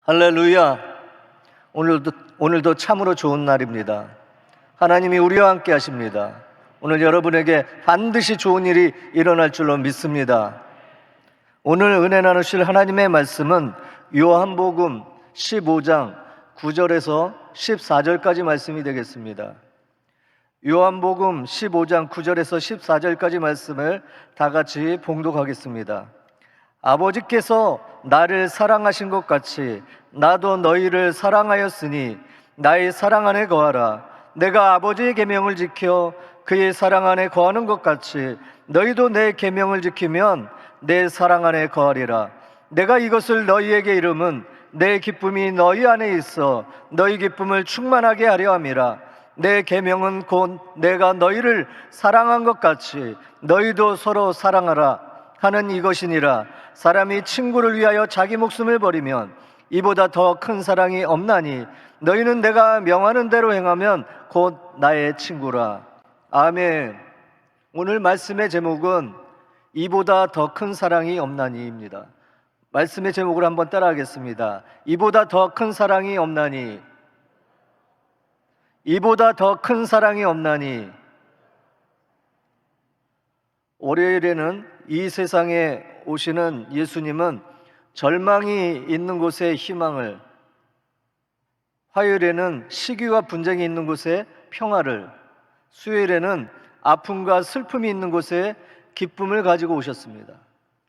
할렐루야. 오늘도 참으로 좋은 날입니다. 하나님이 우리와 함께 하십니다. 오늘 여러분에게 반드시 좋은 일이 일어날 줄로 믿습니다. 오늘 은혜 나누실 하나님의 말씀은 요한복음 15장 9절에서 14절까지 말씀이 되겠습니다. 요한복음 15장 9절에서 14절까지 말씀을 다 같이 봉독하겠습니다. 아버지께서 나를 사랑하신 것 같이 나도 너희를 사랑하였으니 나의 사랑 안에 거하라. 내가 아버지의 계명을 지켜 그의 사랑 안에 거하는 것 같이 너희도 내 계명을 지키면 내 사랑 안에 거하리라. 내가 이것을 너희에게 이름은 내 기쁨이 너희 안에 있어 너희 기쁨을 충만하게 하려 함이라. 내 계명은 곧 내가 너희를 사랑한 것 같이 너희도 서로 사랑하라 하는 이것이니라. 사람이 친구를 위하여 자기 목숨을 버리면 이보다 더 큰 사랑이 없나니 너희는 내가 명하는 대로 행하면 곧 나의 친구라. 아멘. 오늘 말씀의 제목은 이보다 더 큰 사랑이 없나니입니다. 말씀의 제목을 한번 따라하겠습니다. 이보다 더 큰 사랑이 없나니, 이보다 더 큰 사랑이 없나니. 월요일에는 이 세상에 오시는 예수님은 절망이 있는 곳에 희망을, 화요일에는 시기와 분쟁이 있는 곳에 평화를, 수요일에는 아픔과 슬픔이 있는 곳에 기쁨을 가지고 오셨습니다.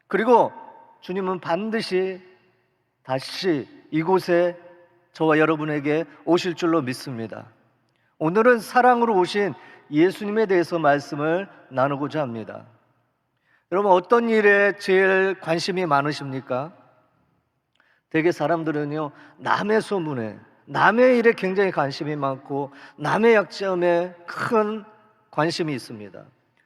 그리고 주님은 반드시 다시 이곳에 저와 여러분에게 오실 줄로 믿습니다. 오늘은 사랑으로 오신 예수님에 대해서 말씀을 나누고자 합니다. 여러분, 어떤 일에 제일 관심이 많으십니까? 대개 사람들은요, 남의 소문에, 남의 일에 굉장히 관심이 많고 남의 약점에 큰 관심이 있습니다.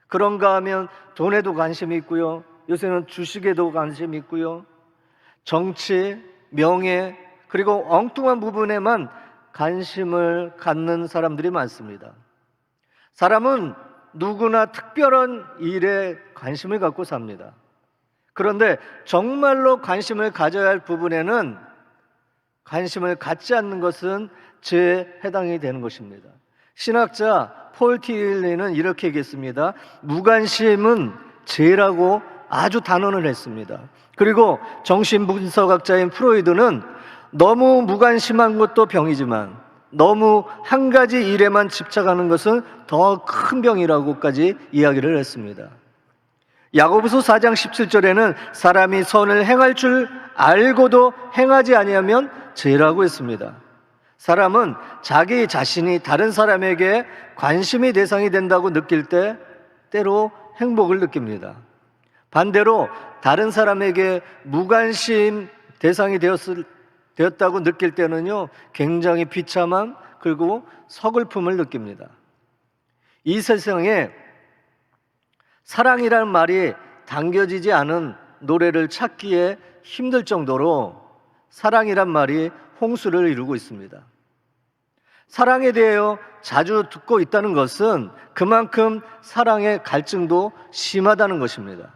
그런가 하면 돈에도 관심이 있고요, 요새는 주식에도 관심이 있고요, 정치, 명예, 그리고 엉뚱한 부분에만 관심을 갖는 사람들이 많습니다. 사람은 누구나 특별한 일에 관심을 갖고 삽니다. 그런데 정말로 관심을 가져야 할 부분에는 관심을 갖지 않는 것은 죄에 해당이 되는 것입니다. 신학자 폴 티일리는 이렇게 얘기했습니다. 무관심은 죄라고 아주 단언을 했습니다. 그리고 정신분석학자인 프로이드는 너무 무관심한 것도 병이지만 너무 한 가지 일에만 집착하는 것은 더 큰 병이라고까지 이야기를 했습니다. 야고보서 4장 17절에는 사람이 선을 행할 줄 알고도 행하지 아니하면 죄라고 했습니다. 사람은 자기 자신이 다른 사람에게 관심의 대상이 된다고 느낄 때 때로 행복을 느낍니다. 반대로 다른 사람에게 무관심 대상이 되었다고 느낄 때는요, 굉장히 비참함 그리고 서글픔을 느낍니다. 이 세상에 사랑이라는 말이 당겨지지 않은 노래를 찾기에 힘들 정도로 사랑이란 말이 홍수를 이루고 있습니다. 사랑에 대하여 자주 듣고 있다는 것은 그만큼 사랑의 갈증도 심하다는 것입니다.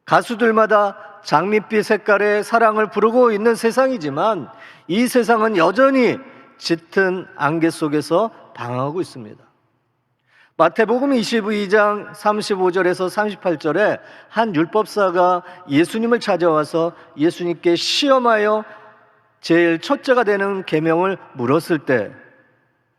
가수들마다 장밋빛 색깔의 사랑을 부르고 있는 세상이지만 이 세상은 여전히 짙은 안개 속에서 방황하고 있습니다. 마태복음 22장 35절에서 38절에 한 율법사가 예수님을 찾아와서 예수님께 시험하여 제일 첫째가 되는 계명을 물었을 때,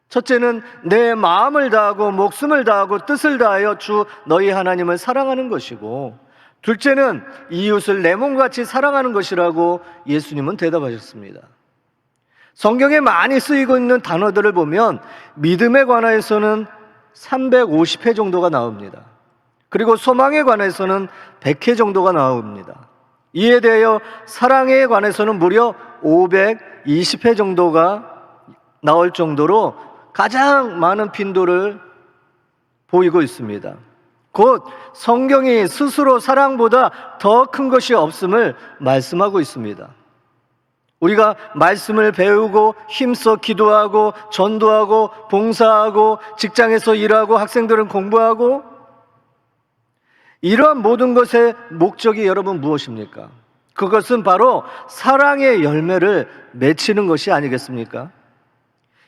첫째는 내 마음을 다하고 목숨을 다하고 뜻을 다하여 주 너희 하나님을 사랑하는 것이고, 둘째는 이웃을 내 몸같이 사랑하는 것이라고 예수님은 대답하셨습니다. 성경에 많이 쓰이고 있는 단어들을 보면 믿음에 관하여서는 350회 정도가 나옵니다. 그리고 소망에 관해서는 100회 정도가 나옵니다. 이에 대하여 사랑에 관해서는 무려 520회 정도가 나올 정도로 가장 많은 빈도를 보이고 있습니다. 곧 성경이 스스로 사랑보다 더 큰 것이 없음을 말씀하고 있습니다. 우리가 말씀을 배우고 힘써 기도하고 전도하고 봉사하고 직장에서 일하고 학생들은 공부하고, 이러한 모든 것의 목적이 여러분 무엇입니까? 그것은 바로 사랑의 열매를 맺히는 것이 아니겠습니까?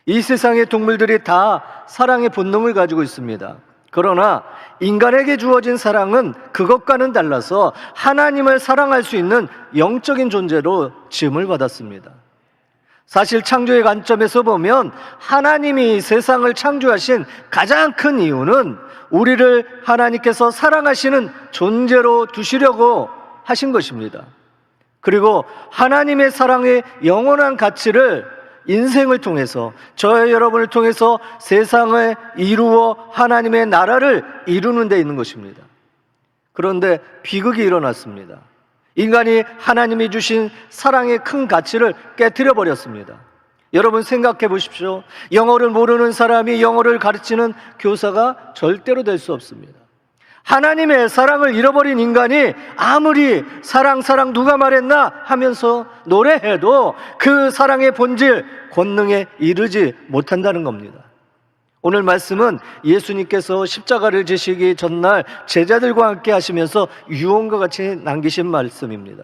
이 세상의 동물들이 다 사랑의 본능을 가지고 있습니다. 그러나 인간에게 주어진 사랑은 그것과는 달라서 하나님을 사랑할 수 있는 영적인 존재로 지음을 받았습니다. 사실 창조의 관점에서 보면 하나님이 세상을 창조하신 가장 큰 이유는 우리를 하나님께서 사랑하시는 존재로 두시려고 하신 것입니다. 그리고 하나님의 사랑의 영원한 가치를 인생을 통해서, 저와 여러분을 통해서 세상을 이루어 하나님의 나라를 이루는 데 있는 것입니다. 그런데 비극이 일어났습니다. 인간이 하나님이 주신 사랑의 큰 가치를 깨트려 버렸습니다. 여러분 생각해 보십시오. 영어를 모르는 사람이 영어를 가르치는 교사가 절대로 될 수 없습니다. 하나님의 사랑을 잃어버린 인간이 아무리 사랑 누가 말했나 하면서 노래해도 그 사랑의 본질, 권능에 이르지 못한다는 겁니다. 오늘 말씀은 예수님께서 십자가를 지시기 전날 제자들과 함께 하시면서 유언과 같이 남기신 말씀입니다.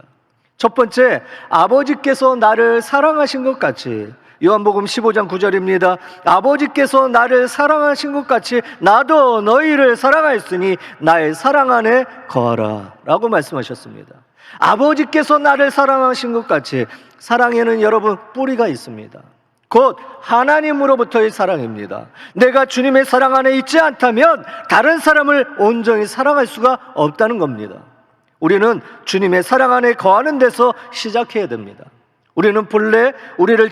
첫 번째, 아버지께서 나를 사랑하신 것 같이, 요한복음 15장 9절입니다. 아버지께서 나를 사랑하신 것 같이 나도 너희를 사랑하였으니 나의 사랑 안에 거하라 라고 말씀하셨습니다. 아버지께서 나를 사랑하신 것 같이, 사랑에는 여러분 뿌리가 있습니다. 곧 하나님으로부터의 사랑입니다. 내가 주님의 사랑 안에 있지 않다면 다른 사람을 온전히 사랑할 수가 없다는 겁니다. 우리는 주님의 사랑 안에 거하는 데서 시작해야 됩니다. 우리는 본래 우리를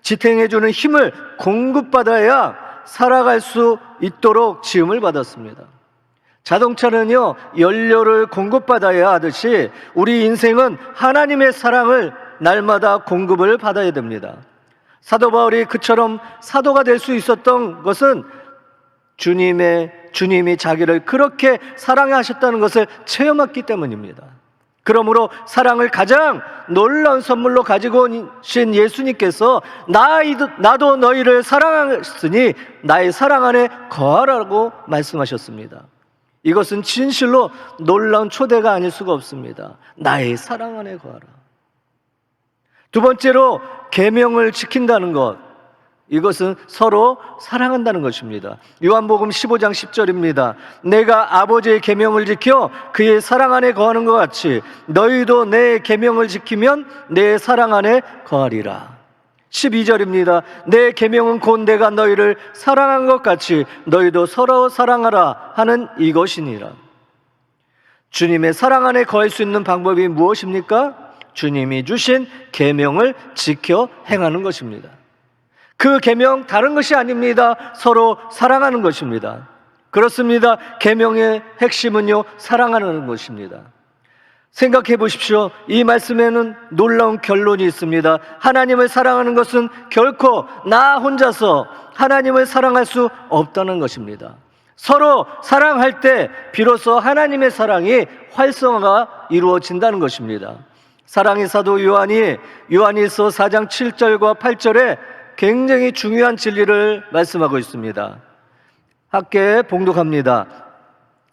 지탱해주는 힘을 공급받아야 살아갈 수 있도록 지음을 받았습니다. 자동차는요, 연료를 공급받아야 하듯이 우리 인생은 하나님의 사랑을 날마다 공급을 받아야 됩니다. 사도 바울이 그처럼 사도가 될 수 있었던 것은 주님이 자기를 그렇게 사랑하셨다는 것을 체험했기 때문입니다. 그러므로 사랑을 가장 놀라운 선물로 가지고 오신 예수님께서 나도 너희를 사랑하였으니 나의 사랑 안에 거하라고 말씀하셨습니다. 이것은 진실로 놀라운 초대가 아닐 수가 없습니다. 나의 사랑 안에 거하라. 두 번째로 계명을 지킨다는 것, 이것은 서로 사랑한다는 것입니다. 요한복음 15장 10절입니다. 내가 아버지의 계명을 지켜 그의 사랑 안에 거하는 것 같이 너희도 내 계명을 지키면 내 사랑 안에 거하리라. 12절입니다. 내 계명은 곧 내가 너희를 사랑한 것 같이 너희도 서로 사랑하라 하는 이것이니라. 주님의 사랑 안에 거할 수 있는 방법이 무엇입니까? 주님이 주신 계명을 지켜 행하는 것입니다. 그 계명 다른 것이 아닙니다. 서로 사랑하는 것입니다. 그렇습니다. 계명의 핵심은요, 사랑하는 것입니다. 생각해 보십시오. 이 말씀에는 놀라운 결론이 있습니다. 하나님을 사랑하는 것은 결코 나 혼자서 하나님을 사랑할 수 없다는 것입니다. 서로 사랑할 때 비로소 하나님의 사랑이 활성화가 이루어진다는 것입니다. 사랑의 사도 요한일서 4장 7절과 8절에 굉장히 중요한 진리를 말씀하고 있습니다. 함께 봉독합니다.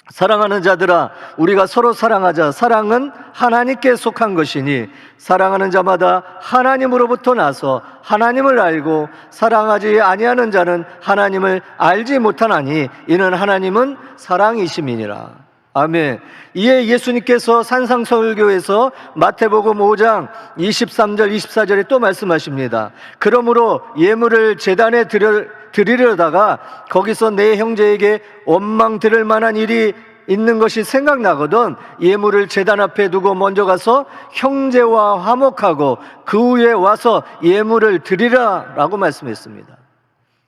사랑하는 자들아, 우리가 서로 사랑하자. 사랑은 하나님께 속한 것이니 사랑하는 자마다 하나님으로부터 나서 하나님을 알고 사랑하지 아니하는 자는 하나님을 알지 못하나니 이는 하나님은 사랑이심이니라. 아멘. 이에 예수님께서 산상설교에서 마태복음 5장 23절 24절에 또 말씀하십니다. 그러므로 예물을 제단에 드리려다가 거기서 내 형제에게 원망 들을 만한 일이 있는 것이 생각나거든 예물을 제단 앞에 두고 먼저 가서 형제와 화목하고 그 후에 와서 예물을 드리라 라고 말씀했습니다.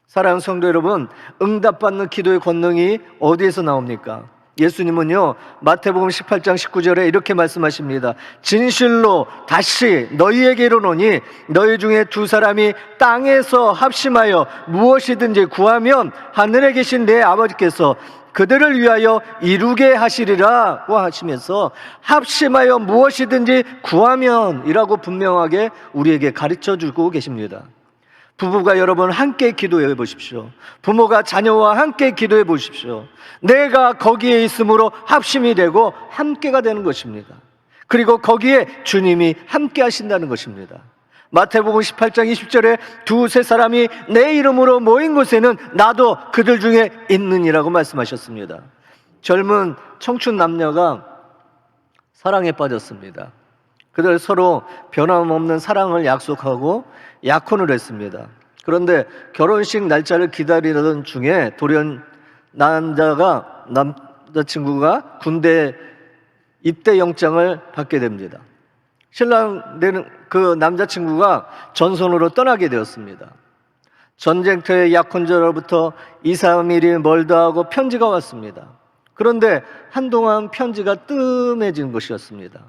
사랑하는 성도 여러분, 응답받는 기도의 권능이 어디에서 나옵니까? 예수님은요, 마태복음 18장 19절에 이렇게 말씀하십니다. 진실로 다시 너희에게 이르노니 너희 중에 두 사람이 땅에서 합심하여 무엇이든지 구하면 하늘에 계신 내 아버지께서 그들을 위하여 이루게 하시리라고 하시면서 합심하여 무엇이든지 구하면 이라고 분명하게 우리에게 가르쳐주고 계십니다. 부부가 여러분 함께 기도해 보십시오. 부모가 자녀와 함께 기도해 보십시오. 내가 거기에 있으므로 합심이 되고 함께가 되는 것입니다. 그리고 거기에 주님이 함께 하신다는 것입니다. 마태복음 18장 20절에 두세 사람이 내 이름으로 모인 곳에는 나도 그들 중에 있느니라고 말씀하셨습니다. 젊은 청춘 남녀가 사랑에 빠졌습니다. 그들 서로 변함없는 사랑을 약속하고 약혼을 했습니다. 그런데 결혼식 날짜를 기다리던 중에 돌연 남자친구가 군대 입대 영장을 받게 됩니다. 신랑 되는 그 남자친구가 전선으로 떠나게 되었습니다. 전쟁터의 약혼자로부터 2, 3일이 멀다 하고 편지가 왔습니다. 그런데 한동안 편지가 뜸해진 것이었습니다.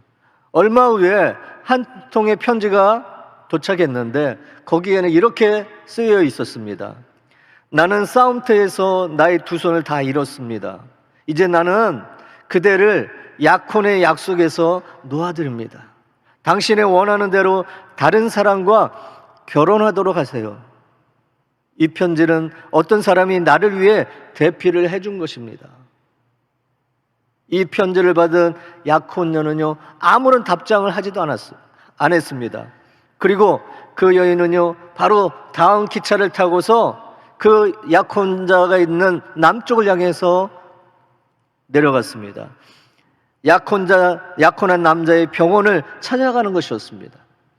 얼마 후에 한 통의 편지가 도착했는데 거기에는 이렇게 쓰여 있었습니다. 나는 싸움터에서 나의 두 손을 다 잃었습니다. 이제 나는 그대를 약혼의 약속에서 놓아드립니다. 당신의 원하는 대로 다른 사람과 결혼하도록 하세요. 이 편지는 어떤 사람이 나를 위해 대피를 해준 것입니다. 이 편지를 받은 약혼녀는요, 아무런 답장을 하지도 안 했습니다. 그리고 그 여인은요, 바로 다음 기차를 타고서 그 약혼자가 있는 남쪽을 향해서 내려갔습니다. 약혼한 남자의 병원을 찾아가는 것이었습니다.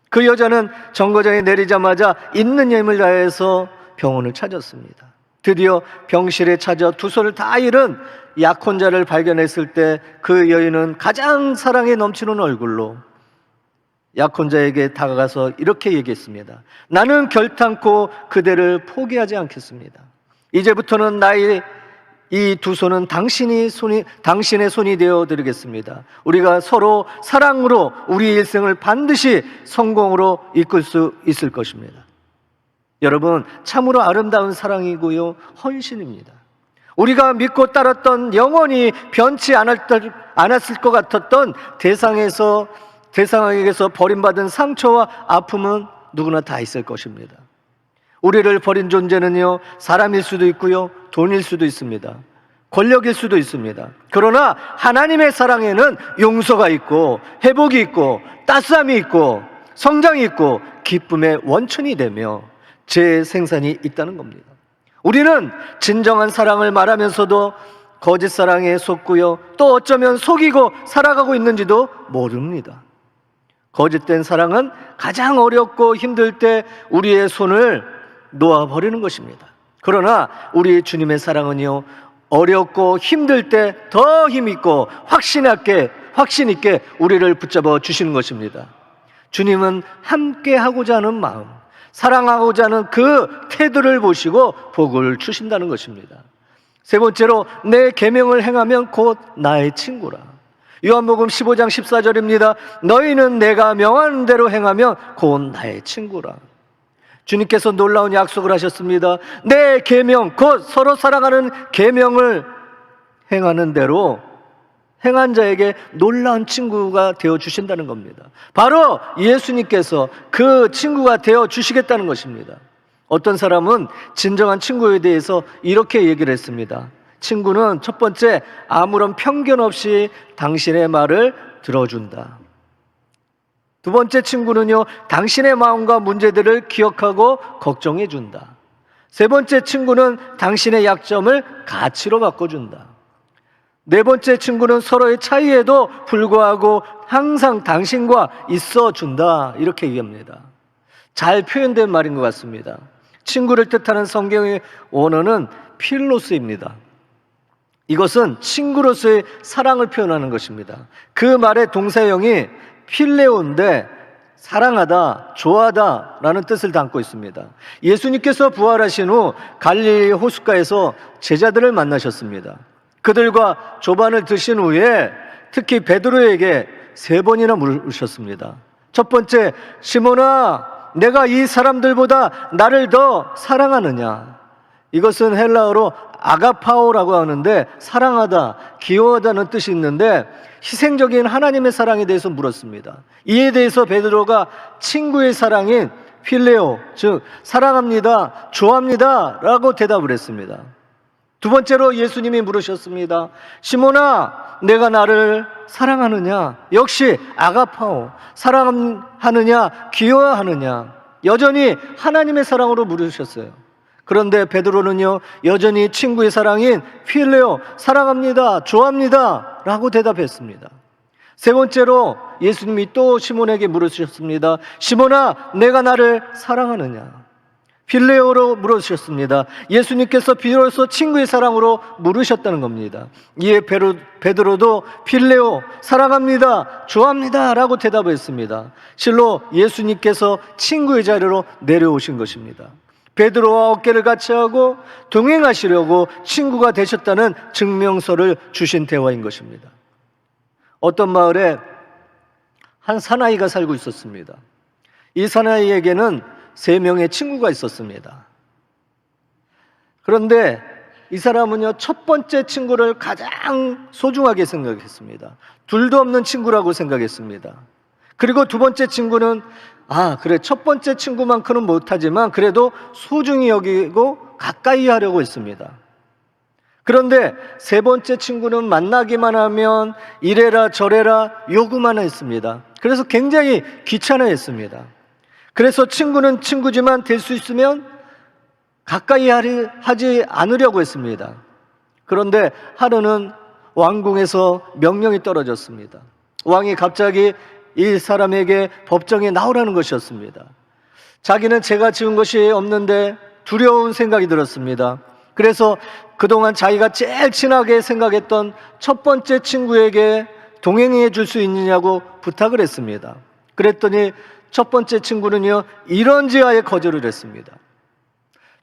그 여자는 정거장에 내리자마자 있는 힘을 다해서 병원을 찾았습니다. 드디어 병실에 찾아 두 손을 다 잃은 약혼자를 발견했을 때 그 여인은 가장 사랑에 넘치는 얼굴로 약혼자에게 다가가서 이렇게 얘기했습니다. 나는 결탄코 그대를 포기하지 않겠습니다. 이제부터는 나의 이 두 손은 당신의 손이 되어 드리겠습니다. 우리가 서로 사랑으로 우리 일생을 반드시 성공으로 이끌 수 있을 것입니다. 여러분, 참으로 아름다운 사랑이고요, 헌신입니다. 우리가 믿고 따랐던, 영원히 변치 않았을 것 같았던 대상에게서 버림받은 상처와 아픔은 누구나 다 있을 것입니다. 우리를 버린 존재는요, 사람일 수도 있고요, 돈일 수도 있습니다. 권력일 수도 있습니다. 그러나 하나님의 사랑에는 용서가 있고 회복이 있고 따스함이 있고 성장이 있고 기쁨의 원천이 되며 재생산이 있다는 겁니다. 우리는 진정한 사랑을 말하면서도 거짓 사랑에 속고요, 또 어쩌면 속이고 살아가고 있는지도 모릅니다. 거짓된 사랑은 가장 어렵고 힘들 때 우리의 손을 놓아버리는 것입니다. 그러나 우리 주님의 사랑은요, 어렵고 힘들 때 더 힘있고 확신 있게 우리를 붙잡아 주시는 것입니다. 주님은 함께 하고자 하는 마음, 사랑하고자 하는 그 태도를 보시고 복을 주신다는 것입니다. 세 번째로, 내 계명을 행하면 곧 나의 친구라. 요한복음 15장 14절입니다. 너희는 내가 명하는 대로 행하면 곧 나의 친구라. 주님께서 놀라운 약속을 하셨습니다. 내 계명, 곧 서로 사랑하는 계명을 행하는 대로 행한 자에게 놀라운 친구가 되어 주신다는 겁니다. 바로 예수님께서 그 친구가 되어 주시겠다는 것입니다. 어떤 사람은 진정한 친구에 대해서 이렇게 얘기를 했습니다. 친구는 첫 번째, 아무런 편견 없이 당신의 말을 들어준다. 두 번째, 친구는요, 당신의 마음과 문제들을 기억하고 걱정해 준다. 세 번째, 친구는 당신의 약점을 가치로 바꿔준다. 네 번째, 친구는 서로의 차이에도 불구하고 항상 당신과 있어 준다. 이렇게 얘기합니다. 잘 표현된 말인 것 같습니다. 친구를 뜻하는 성경의 원어는 필로스입니다. 이것은 친구로서의 사랑을 표현하는 것입니다. 그 말의 동사형이 필레오인데 사랑하다, 좋아하다 라는 뜻을 담고 있습니다. 예수님께서 부활하신 후 갈릴리 호숫가에서 제자들을 만나셨습니다. 그들과 조반을 드신 후에 특히 베드로에게 3번이나 물으셨습니다. 첫 번째, 시몬아, 내가 이 사람들보다 나를 더 사랑하느냐? 이것은 헬라어로 아가파오라고 하는데 사랑하다, 귀여워하다는 뜻이 있는데 희생적인 하나님의 사랑에 대해서 물었습니다. 이에 대해서 베드로가 친구의 사랑인 필레오, 즉 사랑합니다, 좋아합니다 라고 대답을 했습니다. 두 번째로 예수님이 물으셨습니다. 시몬아, 내가 나를 사랑하느냐? 역시 아가파오, 사랑하느냐, 귀여워하느냐? 여전히 하나님의 사랑으로 물으셨어요. 그런데 베드로는요, 여전히 친구의 사랑인 필레오, 사랑합니다, 좋아합니다 라고 대답했습니다. 세 번째로 예수님이 또 시몬에게 물으셨습니다. 시몬아, 내가 나를 사랑하느냐? 필레오로 물으셨습니다. 예수님께서 비로소 친구의 사랑으로 물으셨다는 겁니다. 이에 베드로도 필레오, 사랑합니다, 좋아합니다 라고 대답했습니다. 실로 예수님께서 친구의 자리로 내려오신 것입니다. 베드로와 어깨를 같이 하고 동행하시려고 친구가 되셨다는 증명서를 주신 대화인 것입니다. 어떤 마을에 한 사나이가 살고 있었습니다. 이 사나이에게는 3명의 친구가 있었습니다. 그런데 이 사람은요, 첫 번째 친구를 가장 소중하게 생각했습니다. 둘도 없는 친구라고 생각했습니다. 그리고 두 번째 친구는 그래, 첫 번째 친구만큼은 못하지만 그래도 소중히 여기고 가까이 하려고 했습니다. 그런데 세 번째 친구는 만나기만 하면 이래라 저래라 요구만 했습니다. 그래서 굉장히 귀찮아했습니다. 그래서 친구는 친구지만 될 수 있으면 가까이 하지 않으려고 했습니다. 그런데 하루는 왕궁에서 명령이 떨어졌습니다. 왕이 갑자기 이 사람에게 법정에 나오라는 것이었습니다. 자기는 죄가 지은 것이 없는데 두려운 생각이 들었습니다. 그래서 그동안 자기가 제일 친하게 생각했던 첫 번째 친구에게 동행해 줄 수 있느냐고 부탁을 했습니다. 그랬더니 첫 번째 친구는요, 이런지하에 거절을 했습니다.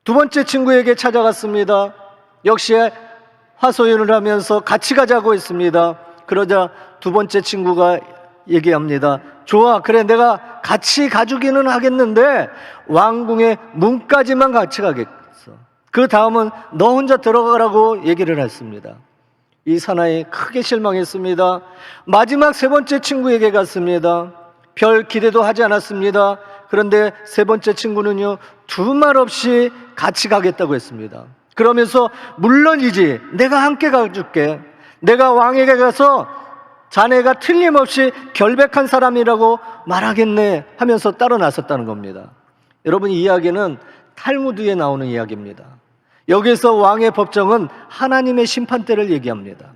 두 번째 친구에게 찾아갔습니다. 역시 화소연을 하면서 같이 가자고 했습니다. 그러자 두 번째 친구가 얘기합니다. 좋아, 그래, 내가 같이 가주기는 하겠는데 왕궁의 문까지만 같이 가겠어. 그 다음은 너 혼자 들어가라고 얘기를 했습니다. 이 사나이 크게 실망했습니다. 마지막 세 번째 친구에게 갔습니다. 별 기대도 하지 않았습니다. 그런데 세 번째 친구는요, 두말 없이 같이 가겠다고 했습니다. 그러면서 물론이지, 내가 함께 가줄게. 내가 왕에게 가서 자네가 틀림없이 결백한 사람이라고 말하겠네 하면서 따로 나섰다는 겁니다. 여러분, 이 이야기는 탈무드에 나오는 이야기입니다. 여기서 왕의 법정은 하나님의 심판대를 얘기합니다.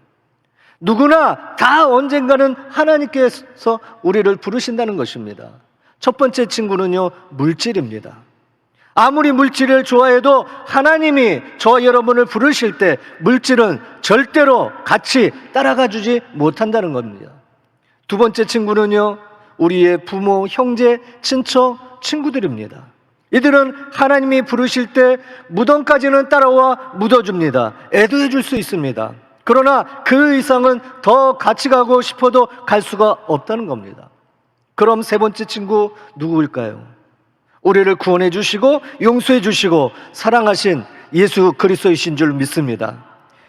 누구나 다 언젠가는 하나님께서 우리를 부르신다는 것입니다. 첫 번째 친구는요, 물질입니다. 아무리 물질을 좋아해도 하나님이 저와 여러분을 부르실 때 물질은 절대로 같이 따라가 주지 못한다는 겁니다. 두 번째 친구는요, 우리의 부모, 형제, 친척, 친구들입니다. 이들은 하나님이 부르실 때 무덤까지는 따라와 묻어줍니다. 애도해 줄 수 있습니다. 그러나 그 이상은 더 같이 가고 싶어도 갈 수가 없다는 겁니다. 그럼 세 번째 친구 누구일까요? 우리를 구원해 주시고 용서해 주시고 사랑하신 예수 그리스도이신 줄 믿습니다.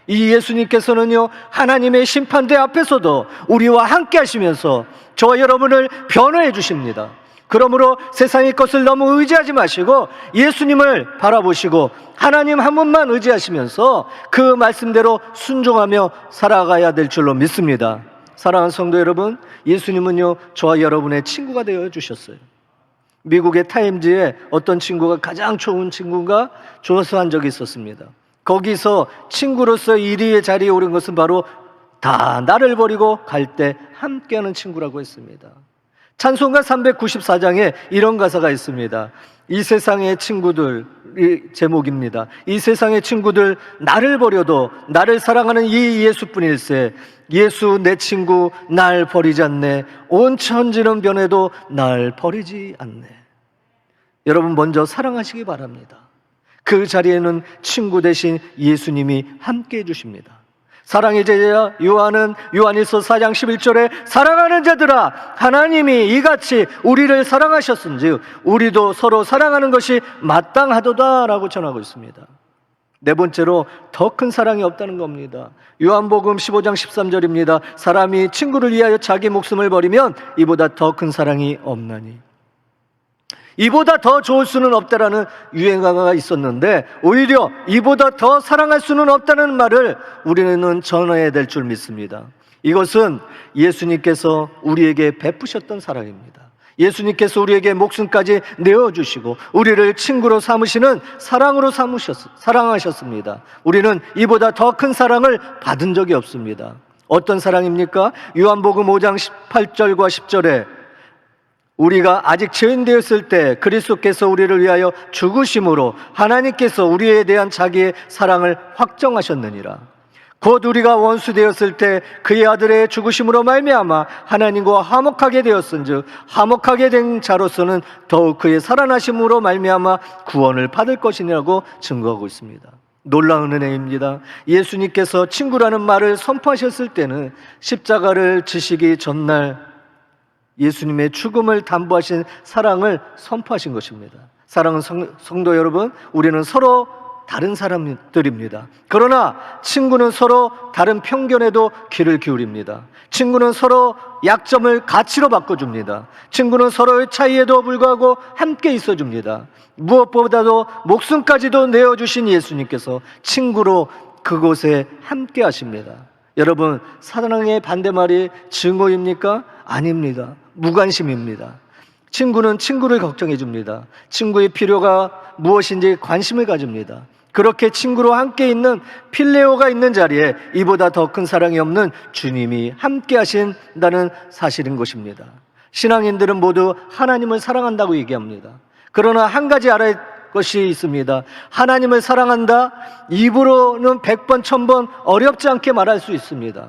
이 예수님께서는요, 하나님의 심판대 앞에서도 우리와 함께 하시면서 저와 여러분을 변호해 주십니다. 그러므로 세상의 것을 너무 의지하지 마시고 예수님을 바라보시고 하나님 한 분만 의지하시면서 그 말씀대로 순종하며 살아가야 될 줄로 믿습니다. 사랑하는 성도 여러분, 예수님은요, 저와 여러분의 친구가 되어 주셨어요. 미국의 타임즈에 어떤 친구가 가장 좋은 친구가 조사한 적이 있었습니다. 거기서 친구로서 1위의 자리에 오른 것은 바로 다 나를 버리고 갈 때 함께하는 친구라고 했습니다. 찬송가 394장에 이런 가사가 있습니다. 이 세상의 친구들이 제목입니다. 이 세상의 친구들 나를 버려도 나를 사랑하는 이 예수뿐일세. 예수 내 친구 날 버리지 않네. 온 천지는 변해도 날 버리지 않네. 여러분, 먼저 사랑하시기 바랍니다. 그 자리에는 친구 대신 예수님이 함께 해주십니다. 사랑의 제자 요한은 요한일서 4장 11절에 사랑하는 자들아, 하나님이 이같이 우리를 사랑하셨은즉 우리도 서로 사랑하는 것이 마땅하도다 라고 전하고 있습니다. 네 번째로 더 큰 사랑이 없다는 겁니다. 요한복음 15장 13절입니다. 사람이 친구를 위하여 자기 목숨을 버리면 이보다 더 큰 사랑이 없나니. 이보다 더 좋을 수는 없다라는 유행어가 있었는데 오히려 이보다 더 사랑할 수는 없다는 말을 우리는 전해야 될 줄 믿습니다. 이것은 예수님께서 우리에게 베푸셨던 사랑입니다. 예수님께서 우리에게 목숨까지 내어주시고 우리를 친구로 삼으시는 사랑으로 사랑하셨습니다. 우리는 이보다 더 큰 사랑을 받은 적이 없습니다. 어떤 사랑입니까? 요한복음 5장 18절과 10절에 우리가 아직 죄인 되었을 때 그리스도께서 우리를 위하여 죽으심으로 하나님께서 우리에 대한 자기의 사랑을 확정하셨느니라. 곧 우리가 원수 되었을 때 그의 아들의 죽으심으로 말미암아 하나님과 화목하게 되었은즉 화목하게 된 자로서는 더욱 그의 살아나심으로 말미암아 구원을 받을 것이라고 증거하고 있습니다. 놀라운 은혜입니다. 예수님께서 친구라는 말을 선포하셨을 때는 십자가를 지시기 전날 예수님의 죽음을 담보하신 사랑을 선포하신 것입니다. 사랑하는 성도 여러분, 우리는 서로 다른 사람들입니다. 그러나 친구는 서로 다른 편견에도 귀를 기울입니다. 친구는 서로 약점을 가치로 바꿔줍니다. 친구는 서로의 차이에도 불구하고 함께 있어줍니다. 무엇보다도 목숨까지도 내어주신 예수님께서 친구로 그곳에 함께 하십니다. 여러분, 사랑의 반대말이 증오입니까? 아닙니다. 무관심입니다. 친구는 친구를 걱정해 줍니다. 친구의 필요가 무엇인지 관심을 가집니다. 그렇게 친구로 함께 있는 필레오가 있는 자리에 이보다 더 큰 사랑이 없는 주님이 함께 하신다는 사실인 것입니다. 신앙인들은 모두 하나님을 사랑한다고 얘기합니다. 그러나 한 가지 알아야 할 것이 있습니다. 하나님을 사랑한다, 입으로는 100번, 1000번 어렵지 않게 말할 수 있습니다.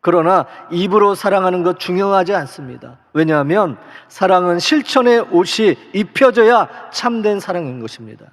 그러나 입으로 사랑하는 것 중요하지 않습니다. 왜냐하면 사랑은 실천의 옷이 입혀져야 참된 사랑인 것입니다.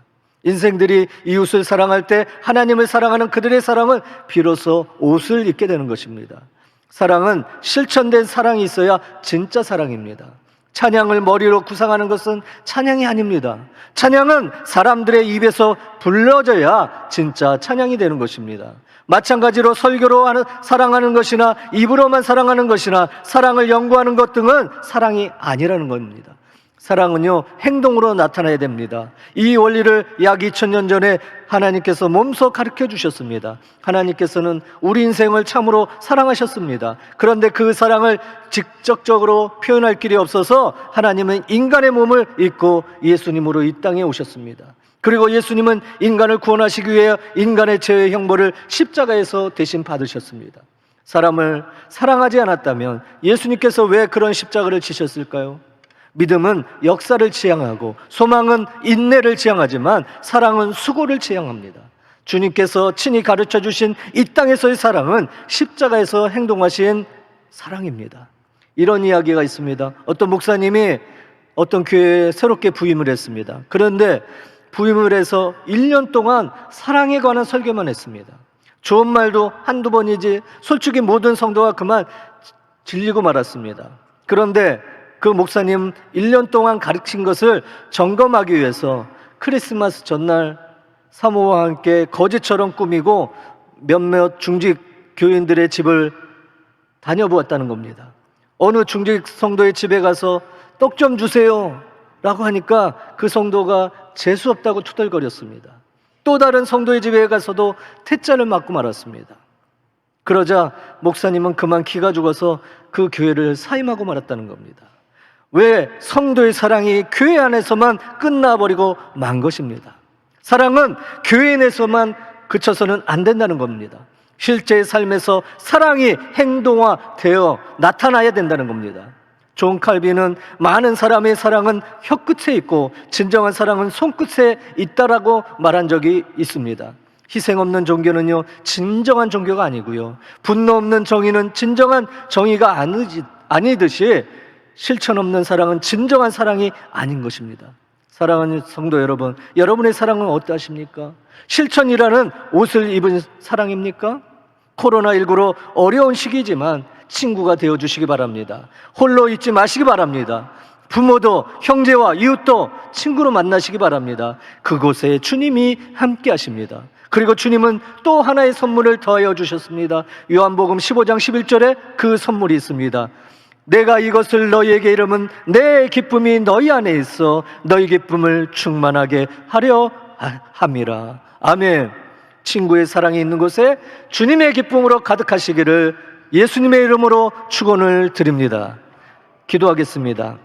인생들이 이웃을 사랑할 때 하나님을 사랑하는 그들의 사랑은 비로소 옷을 입게 되는 것입니다. 사랑은 실천된 사랑이 있어야 진짜 사랑입니다. 찬양을 머리로 구상하는 것은 찬양이 아닙니다. 찬양은 사람들의 입에서 불러져야 진짜 찬양이 되는 것입니다. 마찬가지로 설교로 사랑하는 것이나 입으로만 사랑하는 것이나 사랑을 연구하는 것 등은 사랑이 아니라는 겁니다. 사랑은요, 행동으로 나타나야 됩니다. 이 원리를 약 2000년 전에 하나님께서 몸소 가르쳐 주셨습니다. 하나님께서는 우리 인생을 참으로 사랑하셨습니다. 그런데 그 사랑을 직접적으로 표현할 길이 없어서 하나님은 인간의 몸을 입고 예수님으로 이 땅에 오셨습니다. 그리고 예수님은 인간을 구원하시기 위해 인간의 죄의 형벌을 십자가에서 대신 받으셨습니다. 사람을 사랑하지 않았다면 예수님께서 왜 그런 십자가를 지셨을까요? 믿음은 역사를 지향하고 소망은 인내를 지향하지만 사랑은 수고를 지향합니다. 주님께서 친히 가르쳐 주신 이 땅에서의 사랑은 십자가에서 행동하신 사랑입니다. 이런 이야기가 있습니다. 어떤 목사님이 어떤 교회에 새롭게 부임을 했습니다. 그런데 부임을 해서 1년 동안 사랑에 관한 설교만 했습니다. 좋은 말도 한두 번이지 솔직히 모든 성도가 그만 질리고 말았습니다. 그런데 그 목사님 1년 동안 가르친 것을 점검하기 위해서 크리스마스 전날 사모와 함께 거지처럼 꾸미고 몇몇 중직 교인들의 집을 다녀보았다는 겁니다. 어느 중직 성도의 집에 가서 떡 좀 주세요 라고 하니까 그 성도가 재수없다고 투덜거렸습니다. 또 다른 성도의 집에 가서도 퇴짜를 맞고 말았습니다. 그러자 목사님은 그만 기가 죽어서 그 교회를 사임하고 말았다는 겁니다. 왜? 성도의 사랑이 교회 안에서만 끝나버리고 만 것입니다. 사랑은 교회 내에서만 그쳐서는 안 된다는 겁니다. 실제의 삶에서 사랑이 행동화되어 나타나야 된다는 겁니다. 존 칼빈은 많은 사람의 사랑은 혀끝에 있고 진정한 사랑은 손끝에 있다라고 말한 적이 있습니다. 희생 없는 종교는요, 진정한 종교가 아니고요, 분노 없는 정의는 진정한 정의가 아니듯이 실천 없는 사랑은 진정한 사랑이 아닌 것입니다. 사랑하는 성도 여러분, 여러분의 사랑은 어떠하십니까? 실천이라는 옷을 입은 사랑입니까? 코로나19로 어려운 시기지만 친구가 되어주시기 바랍니다. 홀로 있지 마시기 바랍니다. 부모도 형제와 이웃도 친구로 만나시기 바랍니다. 그곳에 주님이 함께 하십니다. 그리고 주님은 또 하나의 선물을 더하여 주셨습니다. 요한복음 15장 11절에 그 선물이 있습니다. 내가 이것을 너희에게 이름은 내 기쁨이 너희 안에 있어 너희 기쁨을 충만하게 하려 함이라. 아멘. 친구의 사랑이 있는 곳에 주님의 기쁨으로 가득하시기를 예수님의 이름으로 축원을 드립니다. 기도하겠습니다.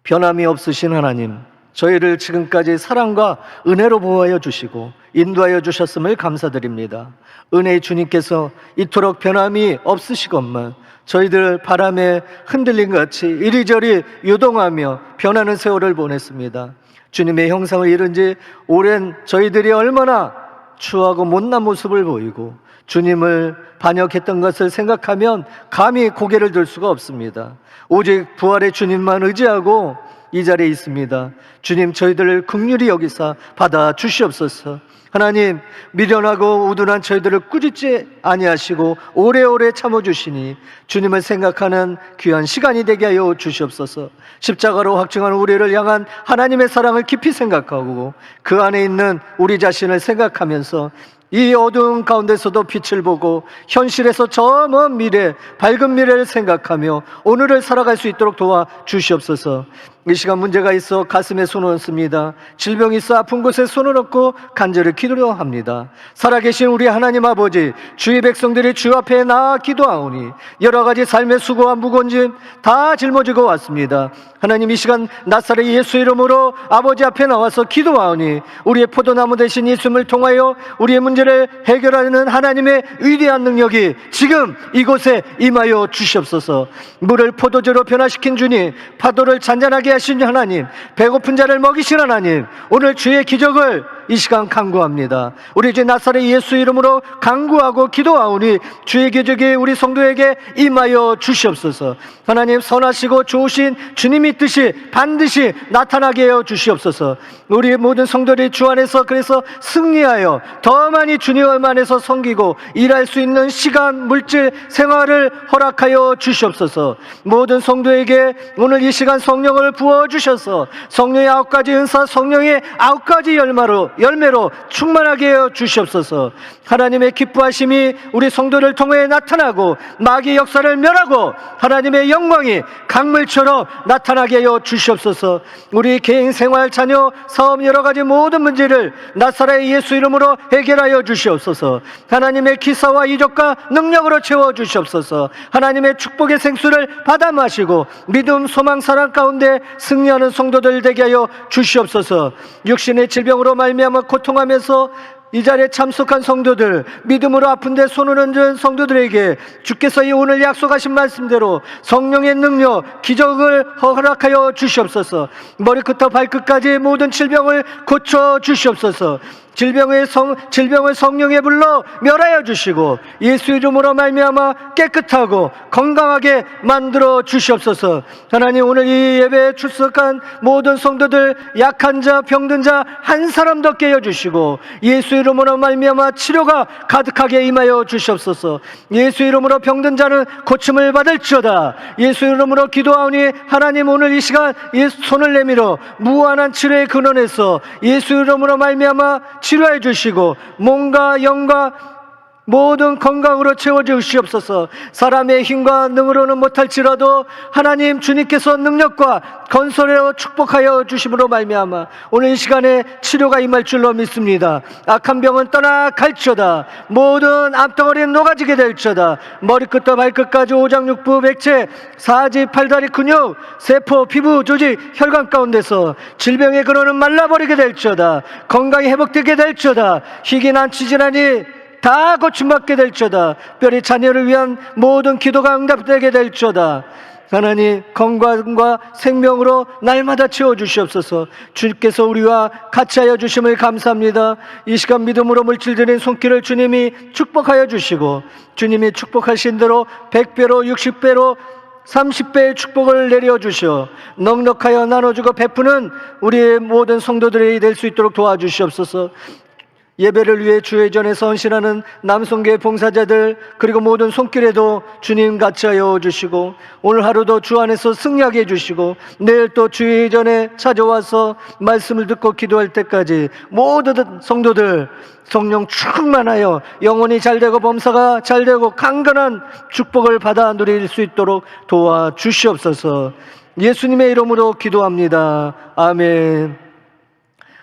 변함이 없으신 하나님, 저희를 지금까지 사랑과 은혜로 보호하여 주시고 인도하여 주셨음을 감사드립니다. 은혜의 주님께서 이토록 변함이 없으시건만 저희들 바람에 흔들린 같이 이리저리 요동하며 변하는 세월을 보냈습니다. 주님의 형상을 잃은 지 오랜 저희들이 얼마나 추하고 못난 모습을 보이고 주님을 반역했던 것을 생각하면 감히 고개를 들 수가 없습니다. 오직 부활의 주님만 의지하고 이 자리에 있습니다. 주님, 저희들을 긍휼히 여기사 받아 주시옵소서. 하나님, 미련하고 우둔한 저희들을 꾸짖지 아니하시고 오래오래 참아주시니 주님을 생각하는 귀한 시간이 되게 하여 주시옵소서. 십자가로 확증한 우리를 향한 하나님의 사랑을 깊이 생각하고 그 안에 있는 우리 자신을 생각하면서 이 어두운 가운데서도 빛을 보고 현실에서 저 먼 미래, 밝은 미래를 생각하며 오늘을 살아갈 수 있도록 도와 주시옵소서. 이 시간 문제가 있어 가슴에 손을 얹습니다. 질병이 있어 아픈 곳에 손을 얹고 간절히 기도합니다. 살아계신 우리 하나님 아버지, 주의 백성들이 주 앞에 나아 기도하오니 여러 가지 삶의 수고와 무거운 짐 다 짊어지고 왔습니다. 하나님, 이 시간 나사렛 예수 이름으로 아버지 앞에 나와서 기도하오니 우리의 포도나무 대신 예수님을 통하여 우리의 문제를 해결하는 하나님의 위대한 능력이 지금 이곳에 임하여 주시옵소서. 물을 포도주로 변화시킨 주님, 파도를 잔잔하게 하신 하나님, 배고픈 자를 먹이신 하나님, 오늘 주의 기적을 이 시간 간구합니다. 우리 주 나사렛 예수 이름으로 간구하고 기도하오니 주의 기적이 우리 성도에게 임하여 주시옵소서. 하나님, 선하시고 좋으신 주님의 뜻이 반드시 나타나게 하여 주시옵소서. 우리 모든 성도들이 주 안에서 그래서 승리하여 더 많이 주님 안에서 섬기고 일할 수 있는 시간, 물질, 생활을 허락하여 주시옵소서. 모든 성도에게 오늘 이 시간 성령을 부어주셔서 성령의 9가지 은사, 성령의 9가지 열매로 충만하게 하여 주시옵소서. 하나님의 기뻐하심이 우리 성도를 통해 나타나고 마귀의 역사를 멸하고 하나님의 영광이 강물처럼 나타나게 하여 주시옵소서. 우리 개인 생활, 자녀, 사업 여러 가지 모든 문제를 나사렛 예수 이름으로 해결하여 주시옵소서. 하나님의 기사와 이적과 능력으로 채워 주시옵소서. 하나님의 축복의 생수를 받아 마시고 믿음, 소망, 사랑 가운데 승리하는 성도들 되게 하여 주시옵소서. 육신의 질병으로 말미암아 고통하면서 이 자리에 참석한 성도들, 믿음으로 아픈데 손을 얹은 성도들에게 주께서 이 오늘 약속하신 말씀대로 성령의 능력, 기적을 허락하여 주시옵소서. 머리끝부터 발끝까지 모든 질병을 고쳐 주시옵소서. 질병을 성령에 불러 멸하여 주시고 예수 이름으로 말미암아 깨끗하고 건강하게 만들어 주시옵소서. 하나님, 오늘 이 예배에 출석한 모든 성도들, 약한 자, 병든 자 한 사람도 없게 해 주시고 예수 이름으로 말미암아 치료가 가득하게 임하여 주시옵소서. 예수 이름으로 병든 자는 고침을 받을지어다. 예수 이름으로 기도하오니 하나님, 오늘 이 시간 손을 내밀어 무한한 치료의 근원에서 예수 이름으로 말미암아 치료해 주시고 몸과 영과 모든 건강으로 채워주시옵소서. 사람의 힘과 능으로는 못할지라도 하나님 주님께서 능력과 건설하여 축복하여 주심으로 말미암아 오늘 이 시간에 치료가 임할 줄로 믿습니다. 악한 병은 떠나갈지어다. 모든 암덩어리는 녹아지게 될지어다. 머리끝부터 발끝까지 오장육부, 백체, 사지, 팔다리 근육, 세포, 피부, 조직, 혈관 가운데서 질병의 근원은 말라버리게 될지어다. 건강이 회복되게 될지어다. 희귀, 난치 질환이 다 고침받게 될지어다. 뼈리 자녀를 위한 모든 기도가 응답되게 될지어다. 하나님, 건강과 생명으로 날마다 채워주시옵소서. 주께서 우리와 같이 하여 주심을 감사합니다. 이 시간 믿음으로 물질드린 손길을 주님이 축복하여 주시고 주님이 축복하신 대로 100배로 60배로 30배의 축복을 내려주시어 넉넉하여 나눠주고 베푸는 우리의 모든 성도들이 될 수 있도록 도와주시옵소서. 예배를 위해 주의 전에 헌신하는 남성교회 봉사자들 그리고 모든 손길에도 주님 같이 하여 주시고 오늘 하루도 주 안에서 승리하게 해주시고 내일 또 주의 전에 찾아와서 말씀을 듣고 기도할 때까지 모든 성도들 성령 충만하여 영혼이 잘되고 범사가 잘되고 강건한 축복을 받아 누릴 수 있도록 도와주시옵소서. 예수님의 이름으로 기도합니다. 아멘.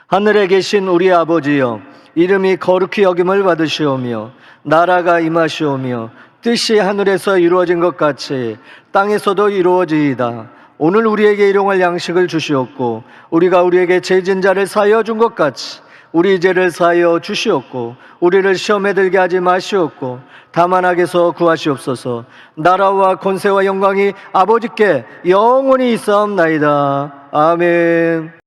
하늘에 계신 우리 아버지여, 이름이 거룩히 여김을 받으시오며 나라가 임하시오며 뜻이 하늘에서 이루어진 것 같이 땅에서도 이루어지이다. 오늘 우리에게 일용할 양식을 주시옵고 우리가 우리에게 죄진 자를 사하여 준 것 같이 우리 죄를 사하여 주시옵고 우리를 시험에 들게 하지 마시옵고 다만 악에서 구하시옵소서. 나라와 권세와 영광이 아버지께 영원히 있사옵나이다. 아멘.